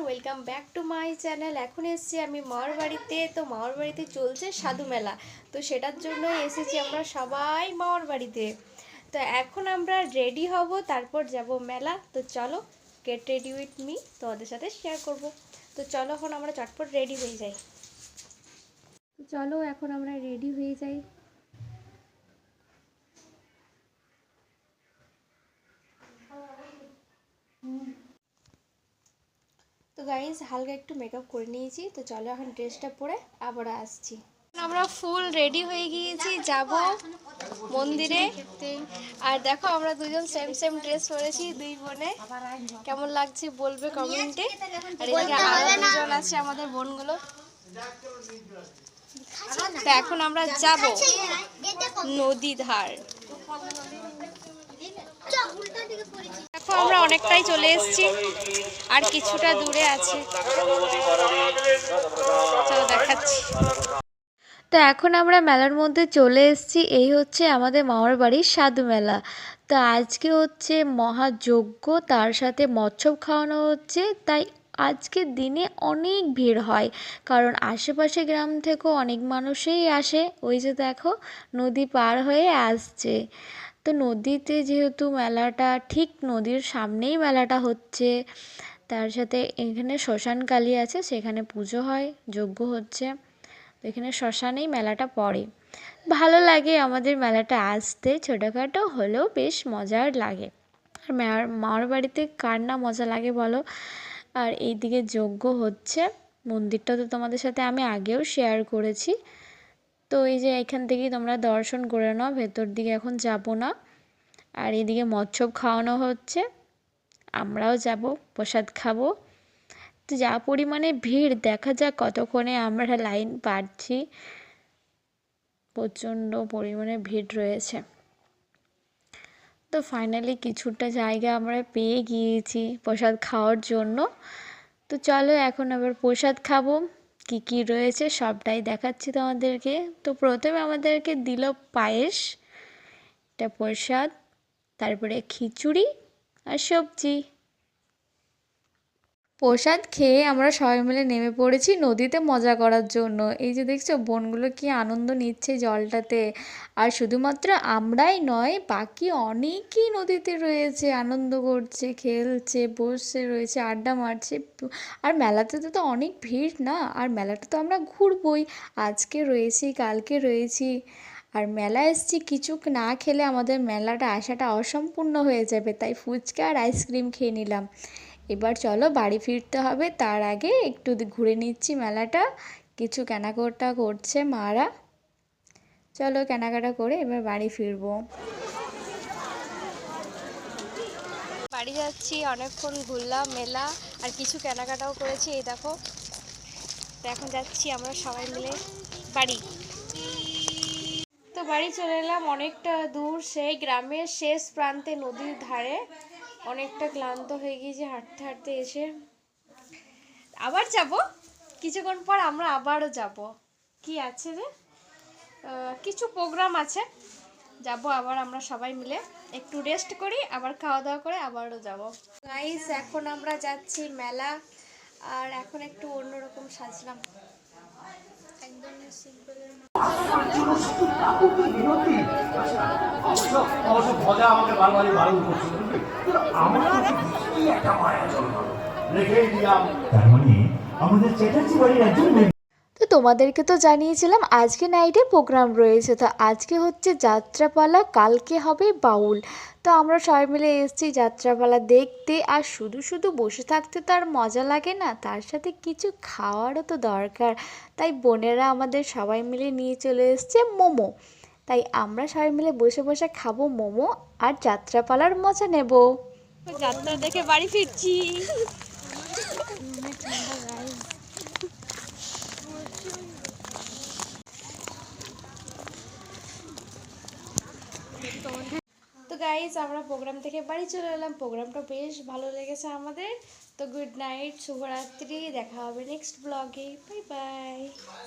Welcome back to my channel. এখন এসেছি আমি মামার বাড়িতে। তো মামার বাড়িতে চলছে সাধু মেলা, তো সেটার জন্য এসেছি আমরা সবাই মামার বাড়িতে। তো এখন আমরা রেডি হব, তারপর যাব মেলা। তো চলো গেট রেডি উইথ মি, তোমাদের সাথে শেয়ার করব। তো চলো এখন আমরা চটপট রেডি হয়ে যাই। তো চলো এখন আমরা রেডি হয়ে যাই। তো গাইজ হালকা একটু মেকআপ করে নিয়েছি। তো চলো এখন ড্রেসটা পরে আবার আসছি। আমরা ফুল রেডি হয়ে গিয়েছি, যাব মন্দিরে। আর দেখো আমরা দুজন সেম সেম ড্রেস পরেছি, দুই বোনে। কেমন লাগছে বলবে কমেন্টে। আর এদিকে আরো দুজন আছে আমাদের বোনগুলো। তো এখন আমরা যাব নদী ধার। দেখো আমরা অনেকটাই চলে এসেছি, আর কিছুটা দূরে আছে, চলো দেখাচ্ছি। তো এখন আমরা মেলার মধ্যে চলে এসেছি। এই হচ্ছে আমাদের মামার বাড়ির সাধু মেলা। তো আজকে হচ্ছে মহাযজ্ঞ, তার সাথে মৎস্য খাওয়ানো হচ্ছে। তাই আজকের দিনে অনেক ভিড় হয়, কারণ আশেপাশে গ্রাম থেকেও অনেক মানুষই আসে। ওই যে দেখো নদী পার হয়ে আসছে। তো নদীতে যেহেতু মেলাটা, ঠিক নদীর সামনেই মেলাটা হচ্ছে, তার সাথে এখানে শ্মশান কালী আছে, সেখানে পুজো হয়, যজ্ঞ হচ্ছে। তো এখানে শ্মশানেই মেলাটা পড়ে। ভালো লাগে আমাদের মেলাটা আসতে, ছোটোখাটো হলেও বেশ মজার লাগে। আর মামার বাড়িতে কার না মজা লাগে বলো। আর এইদিকে যজ্ঞ হচ্ছে, মন্দিরটা তো তোমাদের সাথে আমি আগেও শেয়ার করেছি। তো এই যে এখান থেকেই তোমরা দর্শন করে নাও, ভেতর দিকে এখন যাব না। আর এদিকে মৎস্য খাওয়ানো হচ্ছে, আমরাও যাব প্রসাদ খাবো। তো যা পরিমাণে ভিড়, দেখা যাক কতক্ষণে আমরা লাইন পাচ্ছি। প্রচণ্ড পরিমাণে ভিড় রয়েছে। তো ফাইনালি কিছুটা জায়গা আমরা পেয়ে গিয়েছি প্রসাদ খাওয়ার জন্য। তো চলো এখন আবার প্রসাদ খাবো। কি কি রয়েছে সবটাই দেখাচ্ছি তোমাদেরকে। তো প্রথমে আমাদেরকে দিল পায়েস, এটা প্রসাদ, তারপরে খিচুড়ি আর সবজি। প্রসাদ খেয়ে আমরা সবাই মিলে নেমে পড়েছি নদীতে মজা করার জন্য। এই যে দেখছো বোনগুলো কি আনন্দ নিচ্ছে জলটাতে। আর শুধুমাত্র আমরাই নয়, বাকি অনেকেই নদীতে রয়েছে, আনন্দ করছে, খেলছে, বসে রয়েছে, আড্ডা মারছে। আর মেলাতে তো অনেক ভিড় না, আর মেলাটা তো আমরা ঘুরবই, আজকে রয়েছি কালকে রয়েছি। আর মেলা এসছি, কিছু না খেলে আমাদের মেলাটা আসাটা অসম্পূর্ণ হয়ে যাবে। তাই ফুচকা আর আইসক্রিম খেয়ে নিলাম। এবার চলো বাড়ি ফিরতে হবে, তার আগে একটু ঘুরে নিচ্ছি মেলাটা। কিছু কেনাকাটা করছে মারা, চলো কেনাকাটা করে এবার বাড়ি ফিরবো। বাড়ি যাচ্ছি, অনেকক্ষণ ঘুরলাম মেলা, আর কিছু কেনাকাটাও করেছি। এই দেখো, তো এখন যাচ্ছি আমরা সবাই মিলে বাড়ি। তো বাড়ি চলে এলাম, অনেকটা দূর, সেই গ্রামের শেষ প্রান্তে নদীর ধারে। অনেকটা ক্লান্ত হয়ে গিয়েছি হাঁটতে হাঁটতে এসে। আবার যাব কিছুক্ষণ পর, আমরা আবারও যাব। কি আছে রে, কিছু প্রোগ্রাম আছে, যাব আবার আমরা সবাই মিলে। একটু রেস্ট করি, আবার খাওয়া দাওয়া করে আবারও যাব। গাইস এখন আমরা যাচ্ছি মেলা, আর এখন একটু অন্যরকম সাজলাম, একদম সিম্পল। তো তোমাদেরকে তো জানিয়েছিলাম আজকে নাইটে প্রোগ্রাম রয়েছে। তো আজকে হচ্ছে যাত্রাপালা, কালকে হবে বাউল। তো আমরা সবাই মিলে এসেছি যাত্রাপালা দেখতে। আর শুধু শুধু বসে থাকতে তো আর মজা লাগে না, তার সাথে কিছু খাওয়ারও তো দরকার। তাই বোনেরা আমাদের সবাই মিলে নিয়ে চলে এসছে মোমো। তাই আমরা সবাই মিলে বসে বসে খাবো মোমো, আর যাত্রাপালার মজা নেব। যাত্রা দেখে বাড়ি ফিরছি। তো গাইজ আমরা প্রোগ্রাম থেকে বাড়ি চলে এলাম, প্রোগ্রামটা বেশ ভালো লেগেছে আমাদের। তো গুড নাইট, শুভরাত্রি, দেখা হবে নেক্সট ব্লগে, বাই বাই।